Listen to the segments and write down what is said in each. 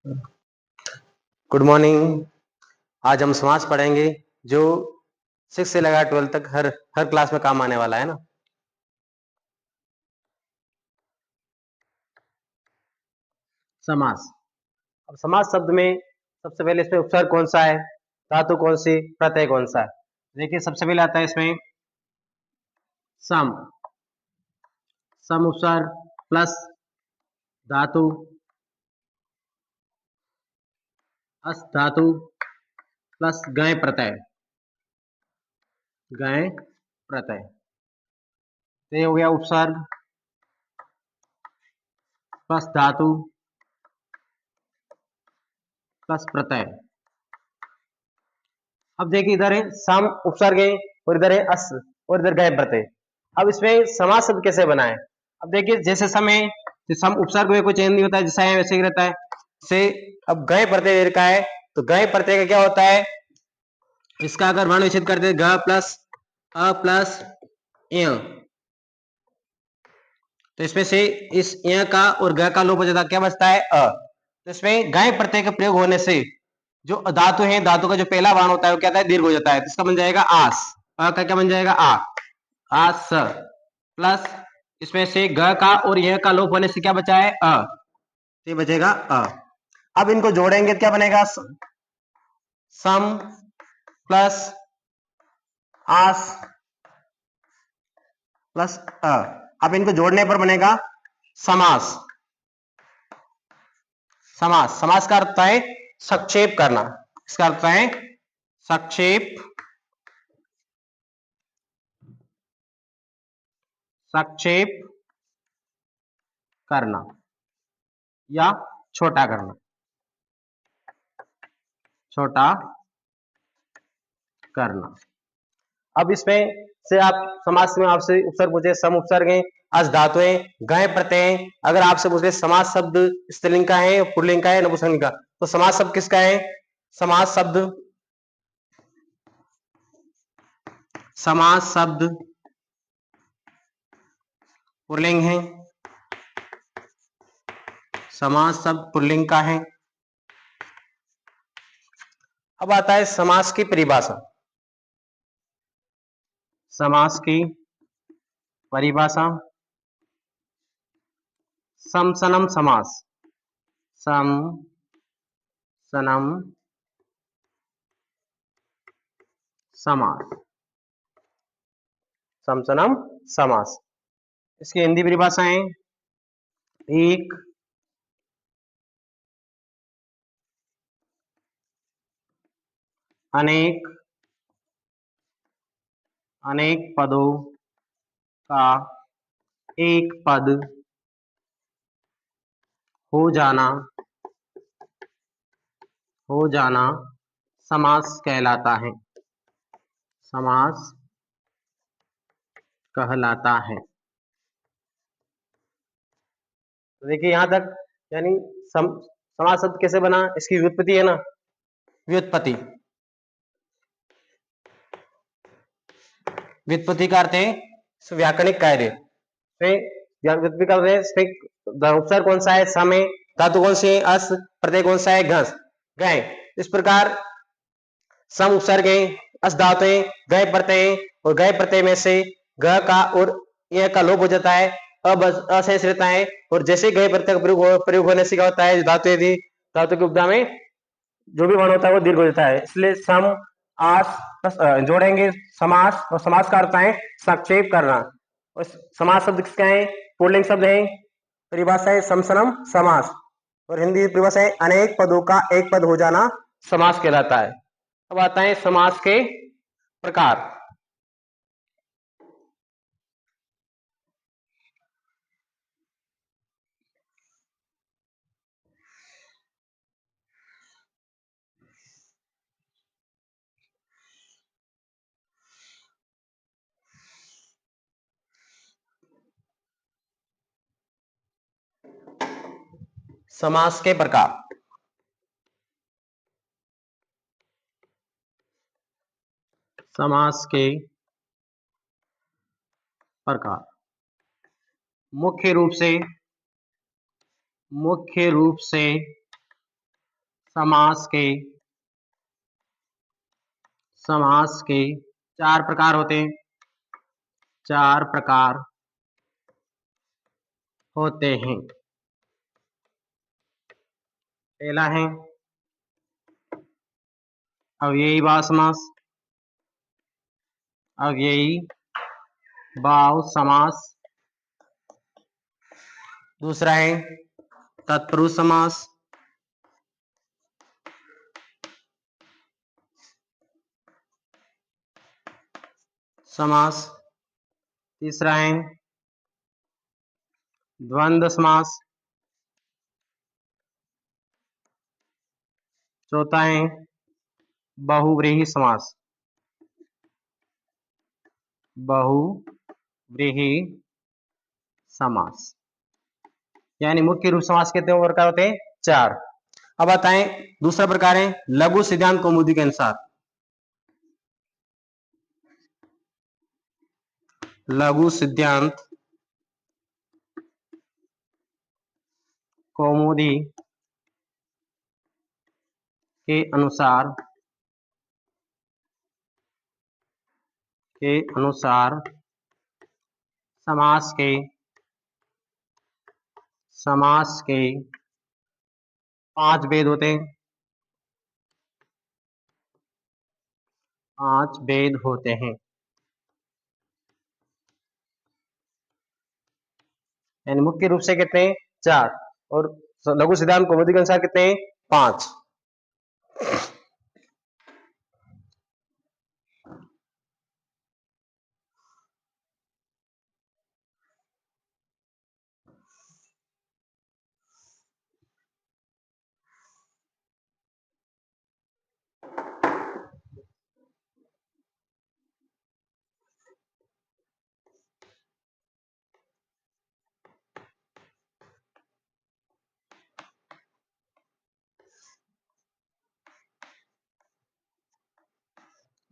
Good morning. आज हम समास पढ़ेंगे जो 6 से लगा 12 तक हर हर क्लास में काम आने वाला है ना। समास। अब समास शब्द में सबसे पहले इसमें उपसर्ग कौन सा है, धातु कौन सी, प्रत्यय कौन सा है। देखिए सबसे पहले आता है इसमें सम। सम उपसर्ग प्लस धातु अस धातु प्लस गय प्रत्यय। गय प्रत्यय तो ये हो गया उपसर्ग प्लस धातु प्लस प्रत्यय। अब देखिए इधर है सम उपसर्ग है और इधर है अस और इधर गय प्रत्यय। अब इसमें समास शब्द कैसे बनाए। अब देखिए जैसे सम है, सम उपसर्ग में कोई चेंज नहीं होता है, जैसा है वैसे ही रहता है। से अब गय प्रत्यय का है तो गय प्रत्यय का क्या होता है, इसका अगर वर्ण विच्छेद करते ग प्लस अ प्लस य, तो इसमें से इस य का और ग का लोप हो जाता, क्या बचता है अ। तो इसमें गय प्रत्यय का प्रयोग होने से जो धातु है, धातु का जो पहला वर्ण होता है वो क्या होता है, दीर्घ हो जाता है। तो इसका बन जाएगा आस। अ का क्या बन जाएगा आ, आस प्लस इसमें से ग का और यह का लोप होने से क्या बचा है अ, ये बचेगा अ। अब इनको जोड़ेंगे तो क्या बनेगा, सम प्लस आस प्लस अ। अब इनको जोड़ने पर बनेगा समास। समास, समास का अर्थ है संक्षेप करना। इसका अर्थ है संक्षेप, संक्षेप करना या छोटा करना, छोटा करना। अब इसमें से आप समास में आपसे उपसर्ग पूछे, सम उपसर्ग है, अस धातु है, गय प्रत्यय है। अगर आपसे पूछे समास शब्द स्त्रीलिंग का है, पुल्लिंग का है, नपुंसकलिंग का, तो समास शब्द किसका है, समास शब्द, समास शब्द पुल्लिंग है, समास शब्द पुल्लिंग का है। अब आता है समास की परिभाषा। समास की परिभाषा, समसनम समास, सम सनम समास, समसनम समास। इसकी हिंदी परिभाषा है एक अनेक, अनेक पदों का एक पद हो जाना, हो जाना समास कहलाता है, समास कहलाता है। तो देखिए यहां तक, यानी समास शब्द कैसे बना, इसकी व्युत्पत्ति है ना, व्युत्पत्ति, व्युत्पत्ति का अर्थ है व्याकरणिक कार्य। व्युत्पत्ति का अर्थ है उपसर्ग कौन सा है, सम है, धातु कौन सी है अस, प्रत्यय कौन सा है घस गय। इस प्रकार सम उपसर्ग है, अस धातु है, गय प्रत्यय है, और गय प्रत्यय में से ग का और य का लोप हो जाता है, अब अशेष रहता है। और जैसे गय प्रत्यय का प्रयोग होने से क्या होता है, धातु यदि धातु की उपधा में जो भी वर्ण होता है वो दीर्घ हो जाता है। इसलिए सम आस प्लस जोड़ेंगे समास, और समास का अर्थ है संक्षेप करना। और समास शब्द किसका है, पुल्लिंग शब्द है, परिभाषा है समसनम समास, और हिंदी परिभाषा है अनेक पदों का एक पद हो जाना समास कहलाता है। अब आता है समास के प्रकार। समास के प्रकार, समास के प्रकार मुख्य रूप से, मुख्य रूप से समास के चार प्रकार होते हैं। चार प्रकार होते हैं। पहला है अव्ययी भाव समास। अव्ययी भाव समास। दूसरा है तत्पुरुष समास। तीसरा है द्वंद्व समास। चौथा है बहुव्रीहि समास। बहुव्रीहि समास यानी मुख्य रूप समास कितने प्रकार होते हैं? चार। अब बताएं दूसरा प्रकार है लघु सिद्धांत कौमुदी के अनुसार। लघु सिद्धांत कौमुदी के अनुसार समास के पांच भेद होते हैं। पांच भेद होते हैं यानी मुख्य रूप से कितने हैं? चार। और लघु सिद्धांत कौमुदी के अनुसार कितने हैं? पांच।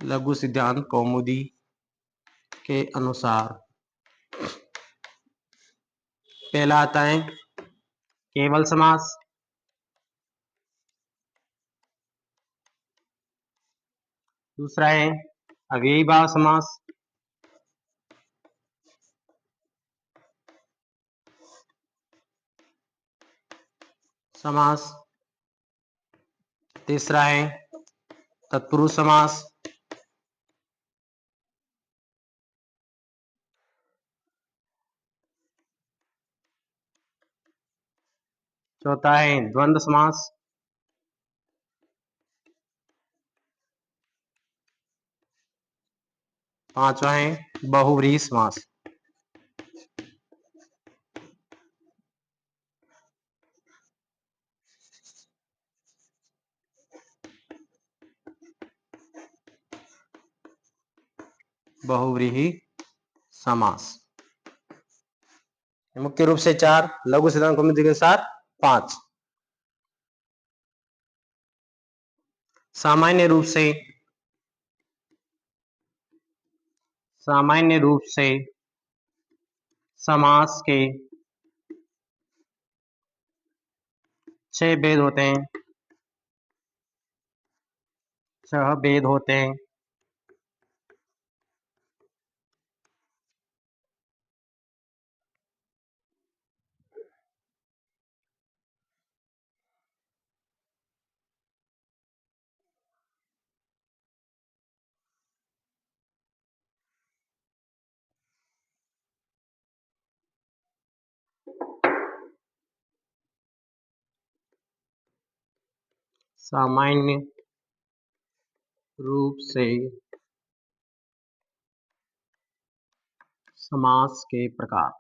लघु सिद्धांत कौमुदी के अनुसार पहला आता है केवल समास। दूसरा है अव्ययी भाव समास। तीसरा है तत्पुरुष समास। चौथा है द्वंद्व समास। पांचवा है बहुव्रीहि समास। बहुव्रीहि समास मुख्य रूप से चार, लघु सिद्धांत कौमुदी के अनुसार पांच। सामान्य रूप से समास के छह भेद होते हैं। छह भेद होते हैं। सामान्य रूप से समास के प्रकार।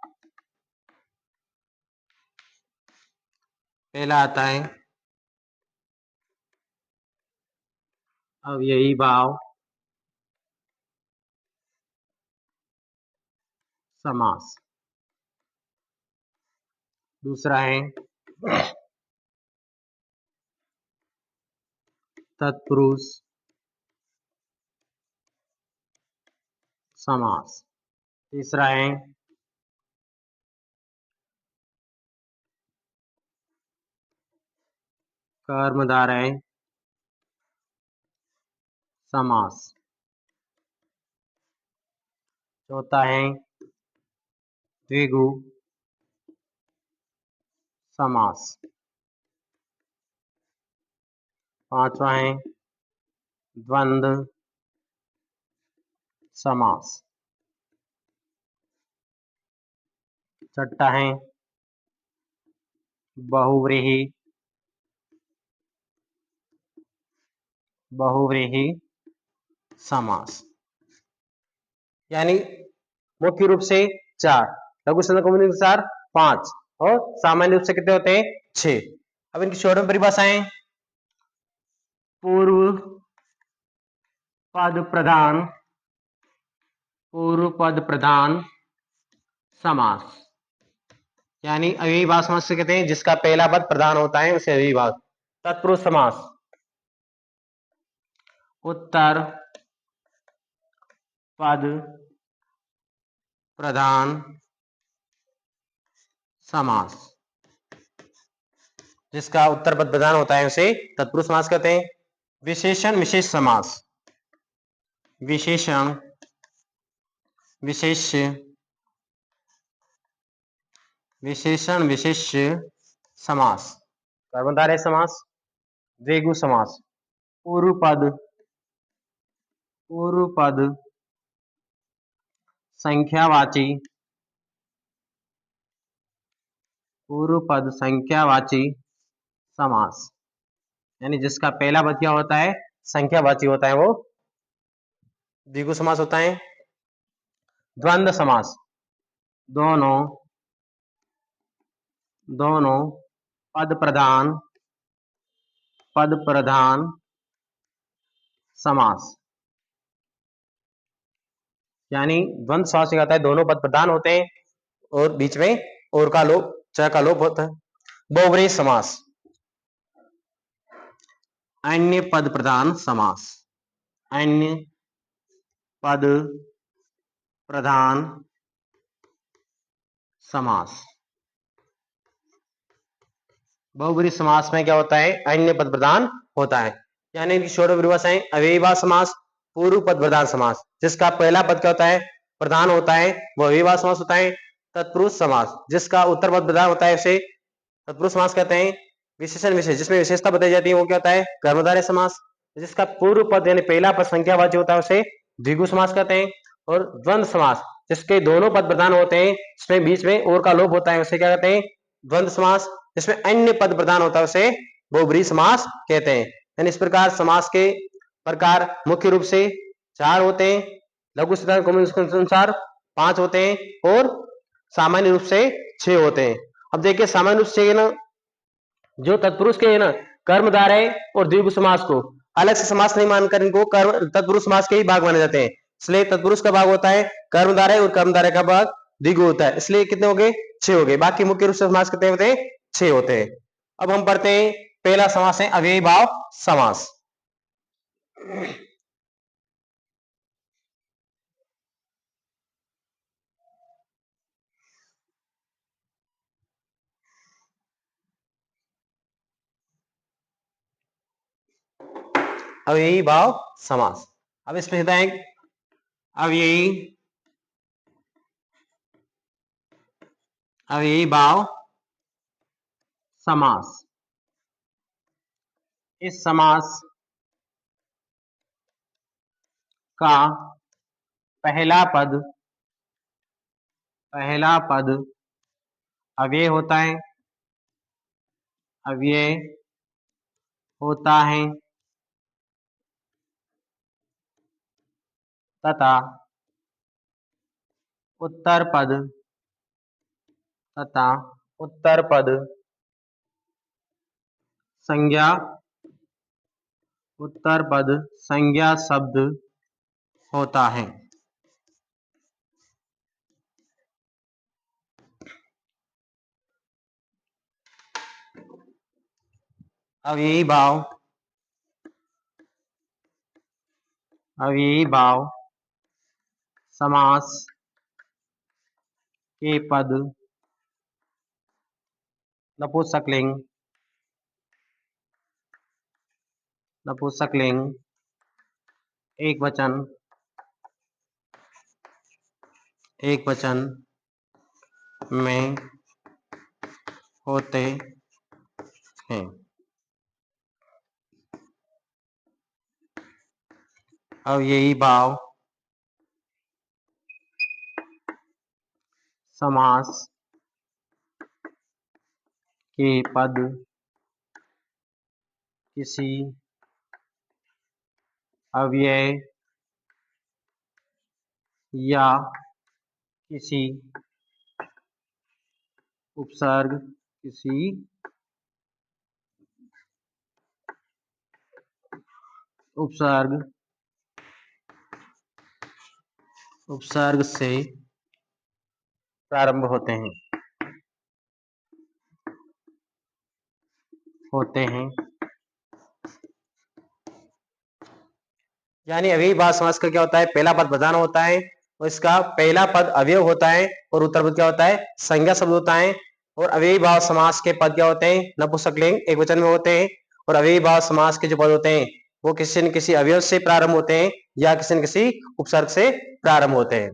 पहला आता है अव्ययी भाव समास। दूसरा है तत्पुरुष समास। तीसरा है कर्मधारय समास। चौथा है द्विगु समास। पांचवा है द्वंद्व समास। छठा है बहुव्रीहि समास। यानी मुख्य रूप से 4, लघु संधि के अनुसार 5 और सामान्य रूप से कितने होते हैं 6। अब इनकी शॉर्ट में परिभाषाएं। पूर्व पद प्रधान समास। यानी अव्ययीभाव समास से कहते हैं जिसका पहला पद प्रधान होता है उसे अव्ययीभाव। तत्पुरुष समास, उत्तर पद प्रधान समास। जिसका उत्तर पद प्रधान होता है उसे तत्पुरुष समास कहते हैं। विशेषण विशेष समास, विशेषण विशेष्य समास। कर्मधारय समास, द्विगु समास, पूर्व पद संख्यावाची समास। यानी जिसका पहला पद क्या होता है संख्यावाची होता है वो द्विगु समास होता है। द्वंद्व समास, दोनों पद प्रधान समास। यानी द्वंद्व समास कहता है दोनों पद प्रधान होते हैं और बीच में और का लोप च का लोप होता है। बहुव्रीहि समास, अन्य पद प्रधान समास, अन्य पद प्रधान समास। बहुव्रीहि समास में क्या होता है अन्य पद प्रधान होता है। यानी इनकी शॉर्ट परिभाषाएं। अव्ययीभाव समास, पूर्व पद प्रधान समास, जिसका पहला पद क्या होता है प्रधान होता है वो अव्ययीभाव समास होता है। तत्पुरुष समास, जिसका उत्तर पद प्रधान होता है उसे तत्पुरुष समास कहते हैं। विशेषण विशेष, जिसमें विशेषता बताई जाती है वो क्या होता है कर्मधारय समास। जिसका पूर्व पद यानी पहला पद संख्यावाची होता है उसे द्विगु समास कहते हैं। और द्वंद्व समास, जिसके दोनों पद प्रधान होते हैं इसमें बीच में और का लोप होता है उसे क्या कहते हैं द्वंद्व समास। जिसमें अन्य पद प्रधान होता है उसे बहुव्रीहि समास कहते हैं। यानी इस प्रकार समास के प्रकार मुख्य रूप से 4 होते हैं, लघु संधि के अनुसार 5 होते हैं और सामान्य रूप से 6 होते हैं। अब देखिए सामान्य रूप से ना जो तत्पुरुष के है ना कर्मधारय और द्विगु समास को अलग से समास नहीं मानकर इनको कर्म तत्पुरुष समास के ही भाग माने जाते हैं। इसलिए तत्पुरुष का भाग होता है कर्मधारय और कर्मधारय का भाग द्विगु होता है। इसलिए कितने हो गए 6 हो गए। बाकी मुख्य रूप से समास कितने होते हैं 6 होते हैं। अब हम पढ़ते हैं पहला समास है अव्ययीभाव समास। अव्ययीभाव समास। अब इसमें होता है अव्ययीभाव समास। इस समास का पहला पद अव्यय होता है तथा उत्तर पद संज्ञा शब्द होता है। अव्ययीभाव समास के पद नपुंसकलिंग नपुंसकलिंग एक वचन में होते हैं। अव्ययी भाव समास के पद किसी अव्यय या किसी उपसर्ग से प्रारंभ होते हैं। यानी अव्ययी भाव समास का क्या होता है, पहला पद प्रधान होता है और इसका पहला पद अवयव होता है और उत्तर पद क्या होता है, संज्ञा शब्द होता है। और अव्ययी भाव समास के पद क्या होते हैं, नपुंसकलिंग एक वचन में होते हैं। और अव्ययी भाव समास के जो पद होते हैं वो किसी न किसी अवयव से प्रारंभ होते हैं या किसी न किसी उपसर्ग से प्रारंभ होते हैं।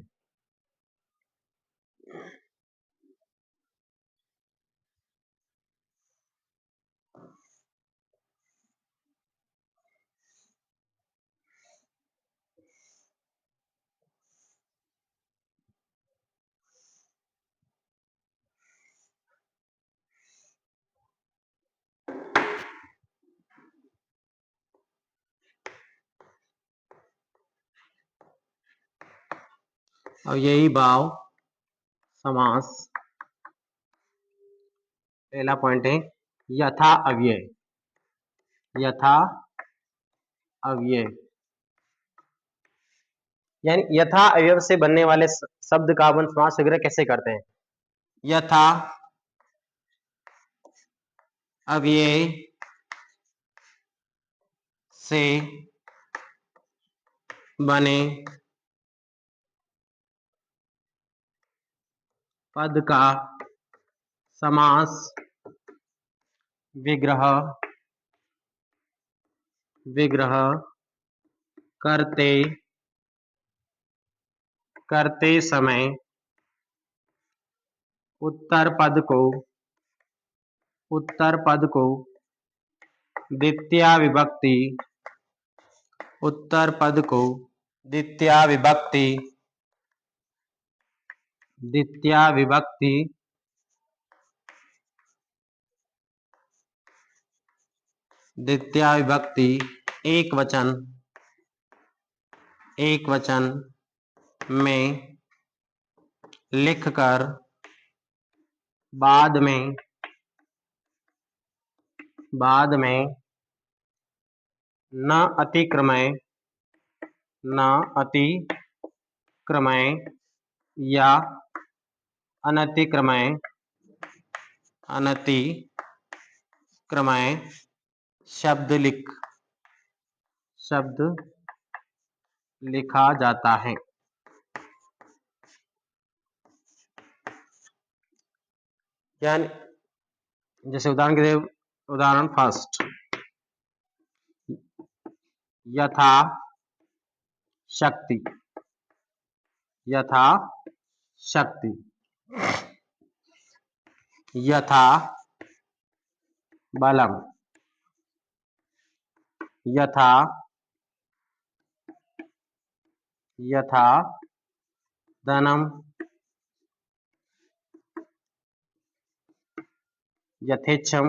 अव्ययी भाव समास पहला पॉइंट है यथा अव्यय। यानी यथा अवयव से बनने वाले शब्द का अपन समास वगैरह कैसे करते हैं। यथा अव्यय से बने पद का समास विग्रह करते समय उत्तर पद को द्वितीया विभक्ति एक वचन में लिखकर बाद में न अतिक्रमय या अनतिक्रमय शब्द लिखा जाता है। यानी जैसे उदाहरण फर्स्ट, यथा शक्ति यथा बलम यथा धनम यथेच्छम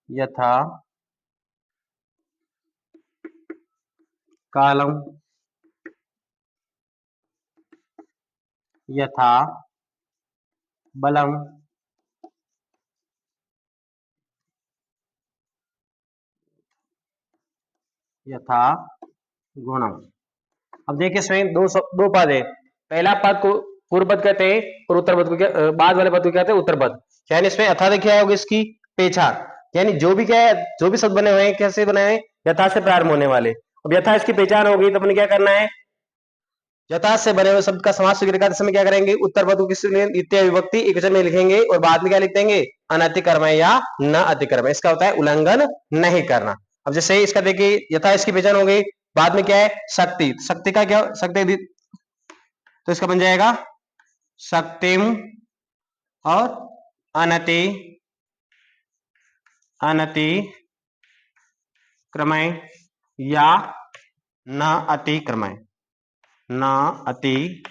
यथा कालम यथा बलम यथा गुणम। अब देखिए स्वयं दो पद है, पहला पद को पूर्व पद कहते हैं और उत्तर पद को बाद वाले पद को कहते हैं उत्तर पद। यानी इसमें यथा देखिए होगी इसकी पहचान, यानी जो भी शब्द बने हुए हैं कैसे बने हैं, यथा से प्रारंभ होने वाले। अब यथा इसकी पहचान होगी तो अपने क्या करना है, यथा से बने हुए शब्द का समास करते समय क्या करेंगे, उत्तर पद को किसी द्वितीय विभक्ति एक वचन में लिखेंगे और बाद में क्या लिख देंगे, अनतिक्रमय या न अतिक्रमय, इसका होता है उल्लंघन नहीं करना। अब जैसे इसका देखिए यथा इसकी पहचान हो गई, बाद में क्या है शक्ति, शक्ति का क्या शक्ति, तो इसका बन जाएगा शक्तिम और अनति क्रमय या न अतिक्रमय, न अतिक्रमय,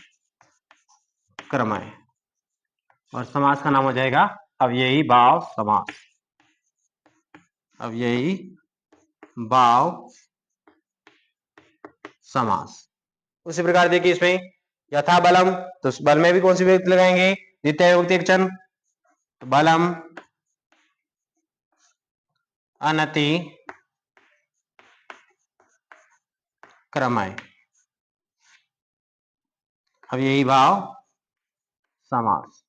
और समास का नाम हो जाएगा अव्ययी भाव समास, अव्ययी भाव समास। उसी प्रकार देखिए इसमें यथा बलम, तो बल में भी कौन सी विभक्ति लगाएंगे, द्वितीय विभक्ति एकवचन, बलम अनति क्रमय, अब यही भाव समास।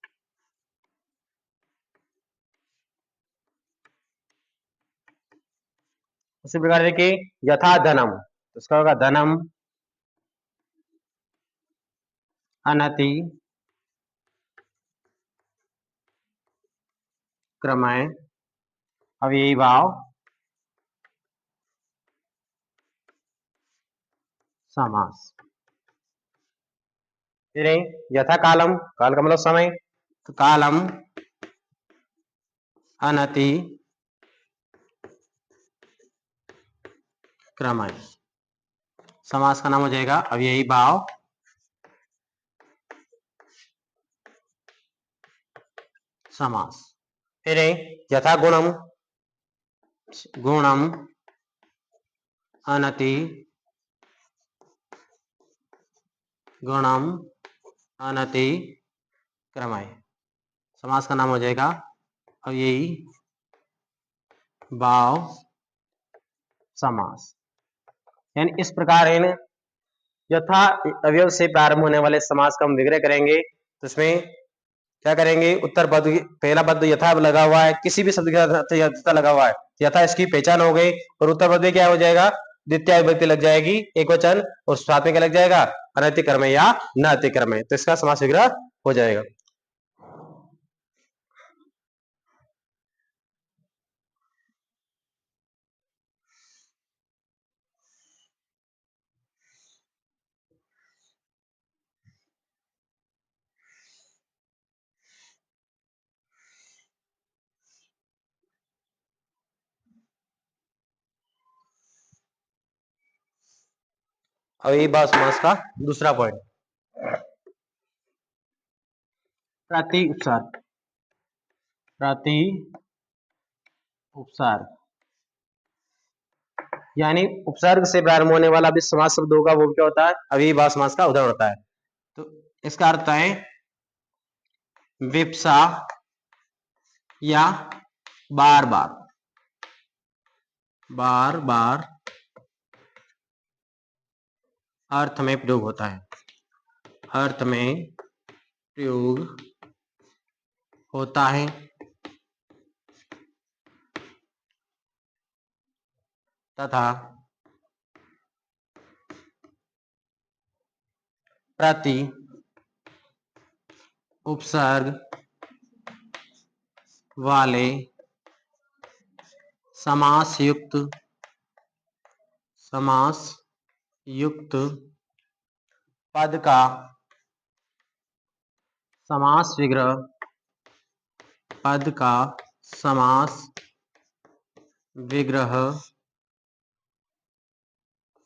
उसी प्रकार देखिए यथा धनम, तो इसका होगा धनम अनति क्रमय, अब यही भाव समास। फिर यथा कालम, काल का मतलब समय, तो कालम अनति क्रमय, समास का नाम हो जाएगा अब यही भाव समास। फिर यथा गुणम, गुणम अनति गुणम अनति क्रमय, समास का नाम हो जाएगा अब यही भाव समास। यानी इस प्रकार इन यथा अवयव से प्रारंभ होने वाले समास का हम विग्रह करेंगे। तो इसमें क्या करेंगे, उत्तर पद, पहला पद यथा लगा हुआ है, किसी भी शब्द के साथ यथा लगा हुआ है, यथा इसकी पहचान हो गई, और उत्तर पद में क्या हो जाएगा, द्वितीय विभक्ति लग जाएगी एक वचन, और साथ में क्या लग जाएगा, अनतिक्रमय या न अतिक्रमय, तो इसका समास विग्रह हो जाएगा। अब ये बात समास का दूसरा पॉइंट, प्रति उपसर्ग, प्रति उपसर्ग, यानी उपसर्ग से प्रारंभ होने वाला भी समास शब्द होगा, वो क्या होता है, अभी भाव समास का उदाहरण होता है। तो इसका अर्थ है विप्सा या बार बार, बार बार अर्थ में प्रयोग होता है, अर्थ में प्रयोग होता है, तथा प्रति उपसर्ग वाले समास युक्त पद का समास विग्रह, पद का समास विग्रह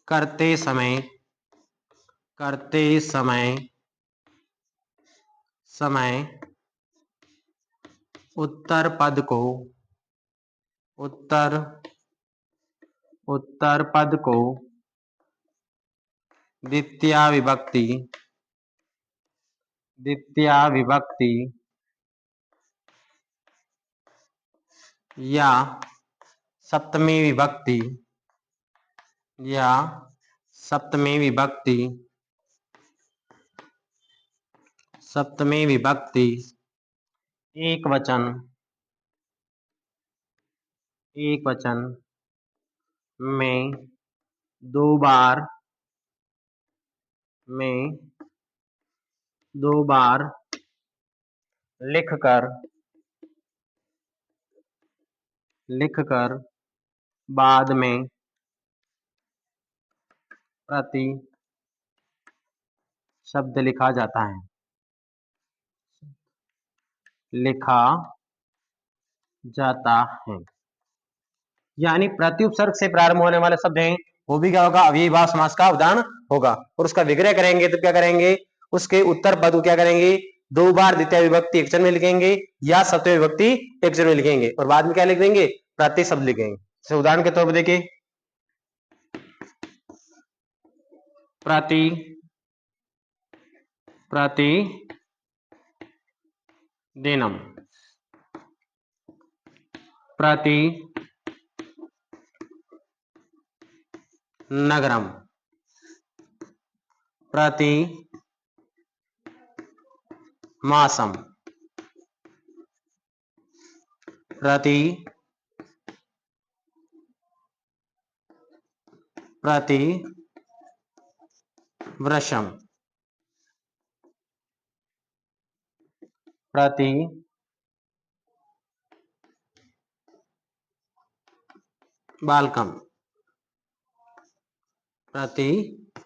करते समय उत्तर पद को द्वितीय विभक्ति या सप्तमी विभक्ति एक वचन में दो बार लिखकर लिखकर बाद में प्रति शब्द लिखा जाता है, लिखा जाता है। यानी प्रति उपसर्ग से प्रारंभ होने वाले शब्द हैं, वो भी क्या होगा, अव्ययी भाव समास का उदाहरण होगा। और उसका विग्रह करेंगे तो क्या करेंगे, उसके उत्तर पद को क्या करेंगे, दो बार द्वितीय विभक्ति एकवचन में लिखेंगे या सप्तमी विभक्ति एकवचन में लिखेंगे और बाद में क्या लिख देंगे, प्रति शब्द लिखेंगे। तो उदाहरण के तौर पर देखिए, प्रति प्रति दिनम, प्रति नगरम, प्रति मासम, प्रति वृषम, प्रति बालकम, प्रति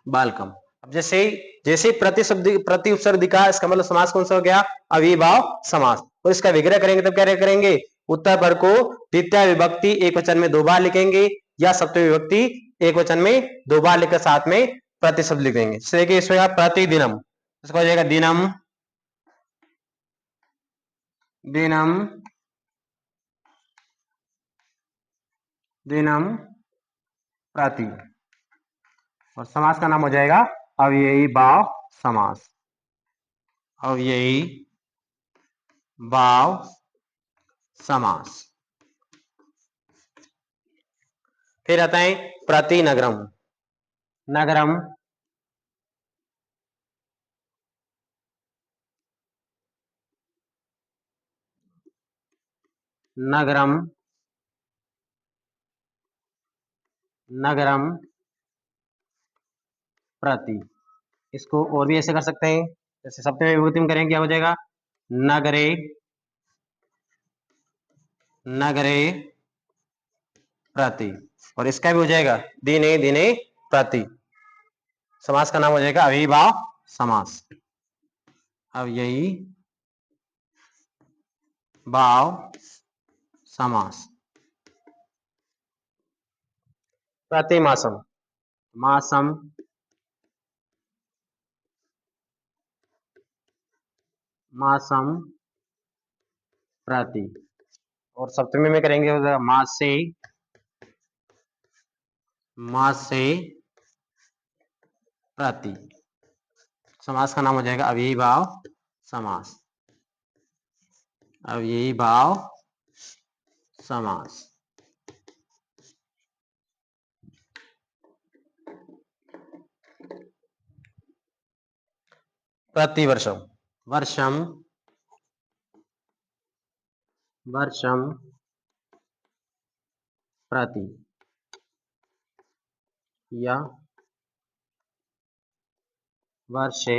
बालकम। अब जैसे जैसे प्रति शब्द प्रति उपसर्ग दिखा, इसका मतलब समास कौन सा हो गया, अविभाव समास। और इसका विग्रह करेंगे तब क्या करेंगे, उत्तर पद को द्वितीय विभक्ति एक वचन में दो बार लिखेंगे या सप्तमी विभक्ति एक वचन में दो बार लिखकर साथ में प्रति शब्द लिख देंगे। देखिए इसमें प्रतिदिनम, इसको हो जाएगा दिनम, दिनम, दिनम, प्रति। और समास का नाम हो जाएगा अव्ययी भाव समास, अव्ययी भाव समास। फिर आता है प्रति नगरम, नगरम, नगरम, नगरम, प्रति। इसको और भी ऐसे कर सकते हैं, जैसे सप्तमी विभक्ति में करेंगे क्या हो जाएगा, नगरे, नगरे, प्रति। और इसका भी हो जाएगा दिने, दिने, प्रति। समास का नाम हो जाएगा अविभाव समास, अव्ययी भाव समास। प्रतिमासम, मासम, मासम, प्रति। और सप्तमी में करेंगे हो जाएगा मासे, मासे, प्रति। समास का नाम हो जाएगा अव्ययी भाव समास, अव्ययी भाव समास। प्रतिवर्षम, वर्षम, वर्षम, प्रति। या वर्षे,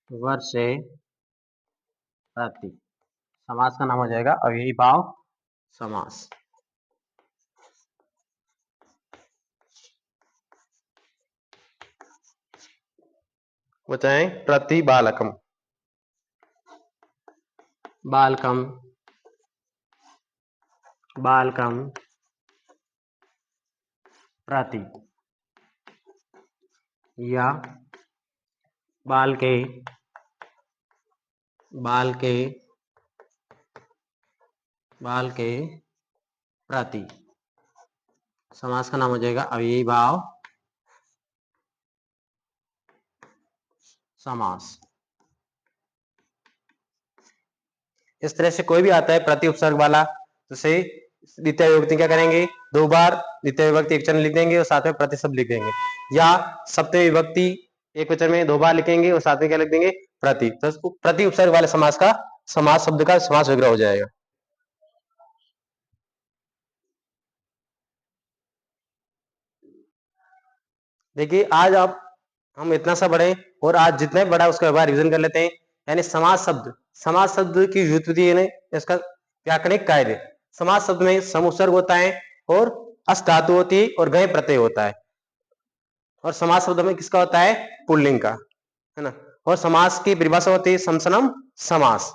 वर्षे, प्रति। समास का नाम हो जाएगा अव्ययी भाव समास। बताएं प्रति बालकम, बालकम, बालकम, प्रति। या बालके, बालके, बालके, प्रति। समास का नाम हो जाएगा अव्ययी भाव समास। इस तरह से कोई भी आता है प्रति उपसर्ग वाला, तो से द्वितीय विभक्ति क्या करेंगे, दो बार द्वितीय विभक्ति एकवचन लिख देंगे और साथ में प्रति शब्द लिख देंगे, या सप्तमी विभक्ति एक वचन में दो बार लिखेंगे और साथ में क्या लिख देंगे, प्रति। तो प्रति उपसर्ग वाले समास का, समास शब्द का समास विग्रह हो जाएगा। देखिए आज आप हम इतना सा बड़े, और आज जितना भी बड़ा उसका व्यवहार रिविजन कर लेते हैं। यानी समास शब्द, समास शब्द की व्युत्पत्ति है इसका व्याकरणिक कार्य, समास शब्द में सम उपसर्ग होता है और अस धातु होती है और गय प्रत्यय होता है। और समास शब्द में किसका होता है? पुल्लिंग का, है ना। और समास की परिभाषा होती है समसनम समास,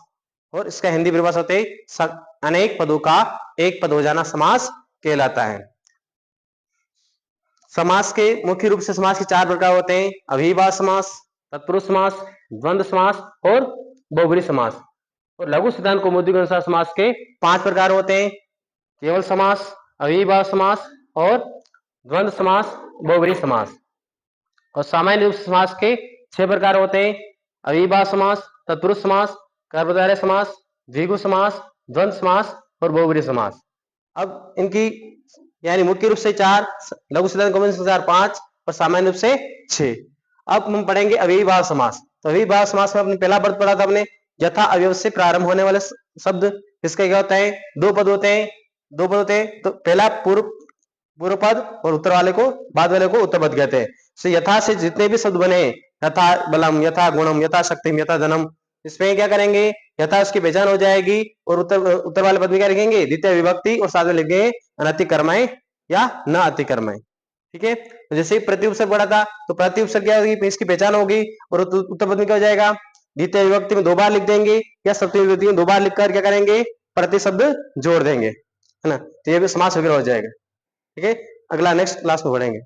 और इसका हिंदी परिभाषा होती है अनेक पदों का एक पद हो जाना समास कहलाता है। समास के मुख्य रूप से समास के 4 प्रकार होते हैं: अव्ययीभाव समास, तत्पुरुष समास, द्वंद्व समास और बहुब्रीहि समास। और लघु सिद्धांत कौमुदी के अनुसार समास के 5 प्रकार होते हैं: केवल समास, अव्ययीभाव समास और द्वंद्व समास, बहुब्रीहि समास। और सामान्य रूप से समास के 6 प्रकार होते हैं: अव्ययीभाव समास, तत्पुरुष समास, कर्मधारय समास, द्विगु समास, द्वंद्व समास और बहुब्रीहि समास। अब इनकी यानी मुख्य रूप से 4, लघु सिद्धांत कौमुदी के अनुसार 5 और सामान्य रूप से 6। अब हम पढ़ेंगे अव्ययीभाव समास। तो अव्ययीभाव समास में अपने पहला पद पढ़ा था हमने, यथा अवयव से प्रारंभ होने वाले शब्द, इसका क्या होता है? 2 पद होते हैं, 2 पद होते हैं। तो पहला पूर्व पद और उत्तर वाले को, बाद वाले को उत्तर पद कहते हैं। तो यथा से जितने भी शब्द बने, यथा बलम, यथा गुणम, यथा शक्तिम, यथा धनम, इसमें क्या करेंगे? यथा उसकी पहचान हो जाएगी और उत्तर वाले पद में क्या लिखेंगे? द्वितीय विभक्ति और साथ में लिखेंगे अनतिकर्मय या न अतिकर्मय। ठीक है। तो जैसे ही प्रति उपसर्ग पढ़ा था, तो प्रति उपसर्ग क्या होगी? इसकी पहचान होगी और उत्तर पद में क्या हो जाएगा? द्वितीय विभक्ति में 2 बार लिख देंगे या सप्तमी विभक्ति में 2 बार लिखकर क्या करेंगे? प्रति शब्द जोड़ देंगे, है ना। तो ये भी समास वगैरह हो जाएगा। ठीक है। अगला नेक्स्ट क्लास में पढ़ेंगे।